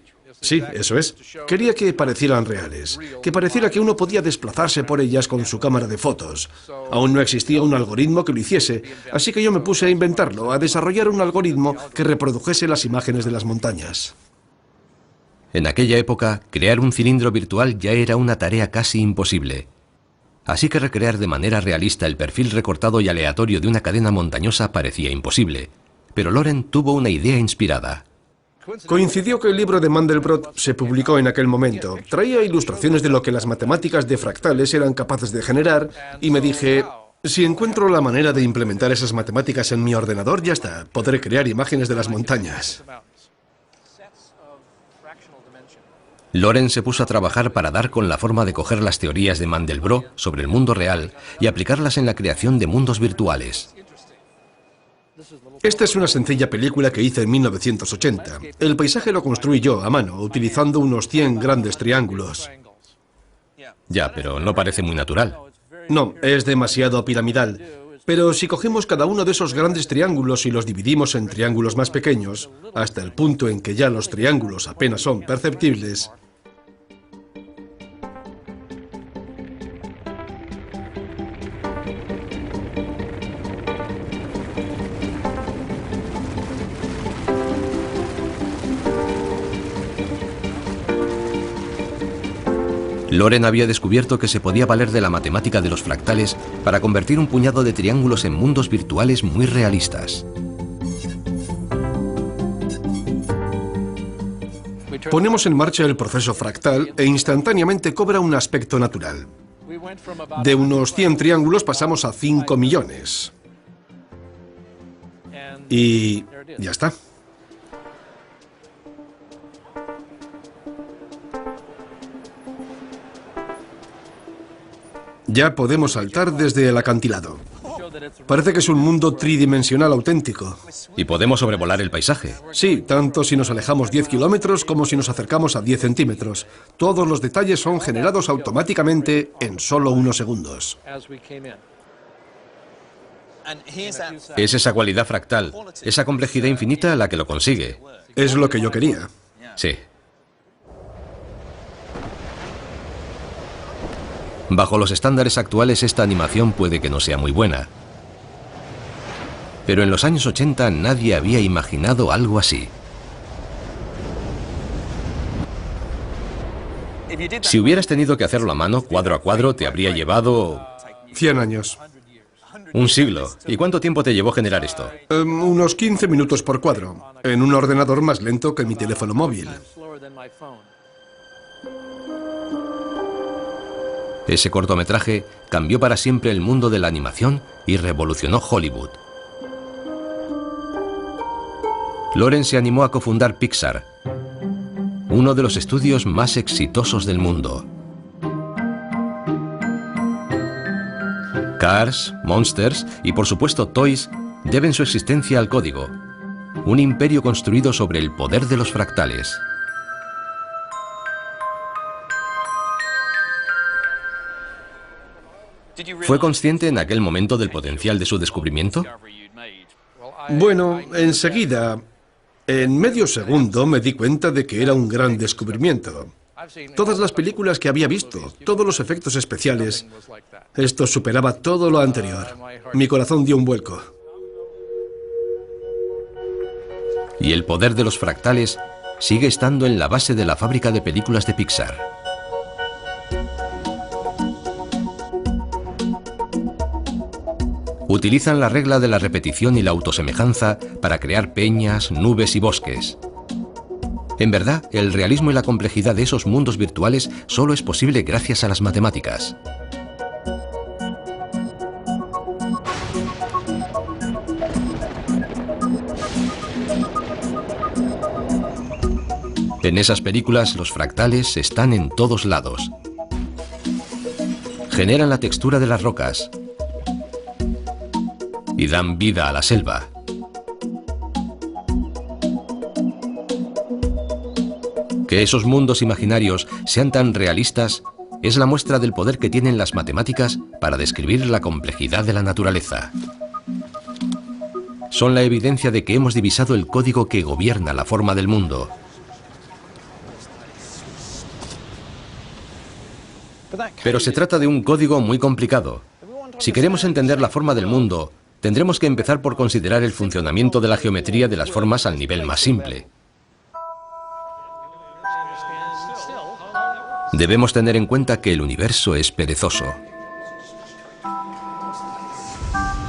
Sí, eso es. Quería que parecieran reales, que pareciera que uno podía desplazarse por ellas con su cámara de fotos. Aún no existía un algoritmo que lo hiciese, así que yo me puse a inventarlo, a desarrollar un algoritmo que reprodujese las imágenes de las montañas. En aquella época, crear un cilindro virtual ya era una tarea casi imposible. Así que recrear de manera realista el perfil recortado y aleatorio de una cadena montañosa parecía imposible. Pero Loren tuvo una idea inspirada. Coincidió que el libro de Mandelbrot se publicó en aquel momento. Traía ilustraciones de lo que las matemáticas de fractales eran capaces de generar y me dije, si encuentro la manera de implementar esas matemáticas en mi ordenador, ya está, podré crear imágenes de las montañas. Loren se puso a trabajar para dar con la forma de coger las teorías de Mandelbrot sobre el mundo real y aplicarlas en la creación de mundos virtuales. Esta es una sencilla película que hice en 1980. El paisaje lo construí yo, a mano, utilizando unos 100 grandes triángulos. Ya, pero no parece muy natural. No, es demasiado piramidal. Pero si cogemos cada uno de esos grandes triángulos y los dividimos en triángulos más pequeños, hasta el punto en que ya los triángulos apenas son perceptibles, Loren había descubierto que se podía valer de la matemática de los fractales para convertir un puñado de triángulos en mundos virtuales muy realistas. ponemos en marcha el proceso fractal e instantáneamente cobra un aspecto natural. De unos 100 triángulos pasamos a 5 millones. Y ya está. Ya podemos saltar desde el acantilado. Parece que es un mundo tridimensional auténtico. Y podemos sobrevolar el paisaje. Sí, tanto si nos alejamos 10 kilómetros como si nos acercamos a 10 centímetros. Todos los detalles son generados automáticamente en solo unos segundos. Es esa cualidad fractal, esa complejidad infinita la que lo consigue. Es lo que yo quería. Sí. Bajo los estándares actuales, esta animación puede que no sea muy buena. Pero en los años 80 nadie había imaginado algo así. Si hubieras tenido que hacerlo a mano, cuadro a cuadro, te habría llevado 100 años. un siglo. ¿Y cuánto tiempo te llevó generar esto? Unos 15 minutos por cuadro, en un ordenador más lento que mi teléfono móvil. Ese cortometraje cambió para siempre el mundo de la animación y revolucionó Hollywood. Loren se animó a cofundar Pixar, uno de los estudios más exitosos del mundo. Cars, Monsters y por supuesto Toys deben su existencia al código, un imperio construido sobre el poder de los fractales. ¿Fue consciente en aquel momento del potencial de su descubrimiento? Bueno, enseguida, en medio segundo, me di cuenta de que era un gran descubrimiento. Todas las películas que había visto, todos los efectos especiales, esto superaba todo lo anterior. Mi corazón dio un vuelco. Y el poder de los fractales sigue estando en la base de la fábrica de películas de Pixar. Utilizan la regla de la repetición y la autosemejanza para crear peñas, nubes y bosques. En verdad, el realismo y la complejidad de esos mundos virtuales solo es posible gracias a las matemáticas. En esas películas, los fractales están en todos lados. Generan la textura de las rocas y dan vida a la selva. Que esos mundos imaginarios sean tan realistas es la muestra del poder que tienen las matemáticas para describir la complejidad de la naturaleza. Son la evidencia de que hemos divisado el código que gobierna la forma del mundo. Pero se trata de un código muy complicado. Si queremos entender la forma del mundo, tendremos que empezar por considerar el funcionamiento de la geometría de las formas al nivel más simple. Debemos tener en cuenta que el universo es perezoso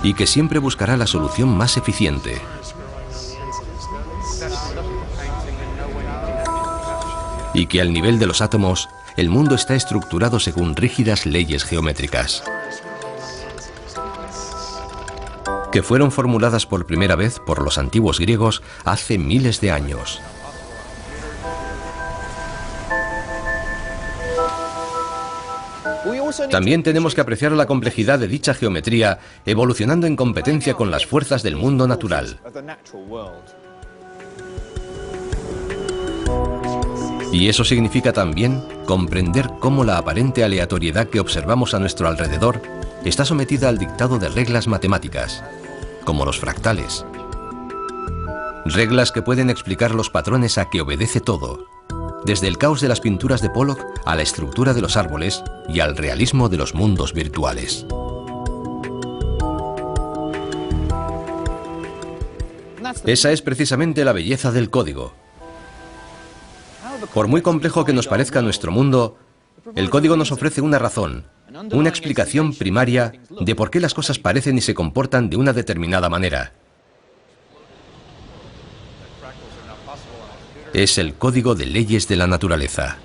y que siempre buscará la solución más eficiente. Y que al nivel de los átomos, el mundo está estructurado según rígidas leyes geométricas, que fueron formuladas por primera vez por los antiguos griegos hace miles de años. También tenemos que apreciar la complejidad de dicha geometría evolucionando en competencia con las fuerzas del mundo natural. Y eso significa también comprender cómo la aparente aleatoriedad que observamos a nuestro alrededor está sometida al dictado de reglas matemáticas, como los fractales. Reglas que pueden explicar los patrones a que obedece todo, desde el caos de las pinturas de Pollock a la estructura de los árboles y al realismo de los mundos virtuales. Esa es precisamente la belleza del código. Por muy complejo que nos parezca nuestro mundo, el código nos ofrece una razón, una explicación primaria de por qué las cosas parecen y se comportan de una determinada manera. Es el código de leyes de la naturaleza.